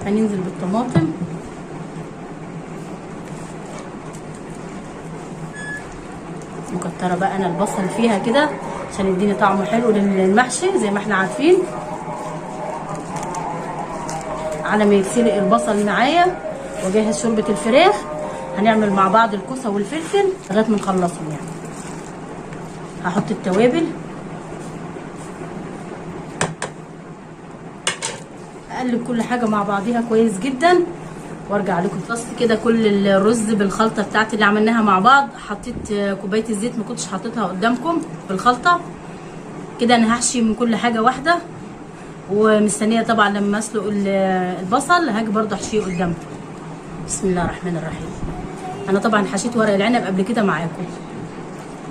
هننزل بالطماطم مكتره بقى انا البصل فيها كده عشان يديني طعمه حلو للمحشي زي ما احنا عارفين. على ما يتسلق البصل معايا واجهز شوربه الفراخ هنعمل مع بعض الكوسه والفلفل لغايه ما نخلصهم. يعني هحط التوابل، اقلب كل حاجه مع بعضيها كويس جدا وارجع لكم. خلصت كده كل الرز بالخلطه بتاعتي اللي عملناها مع بعض. حطيت كوبايه الزيت ما كنتش حاططها قدامكم بالخلطه كده. انا هحشي من كل حاجه واحده ومستنيه طبعا لما اسلق البصل هاجي برضه احشيه قدامكم. بسم الله الرحمن الرحيم. انا طبعا حشيت ورق العنب قبل كده معاكم.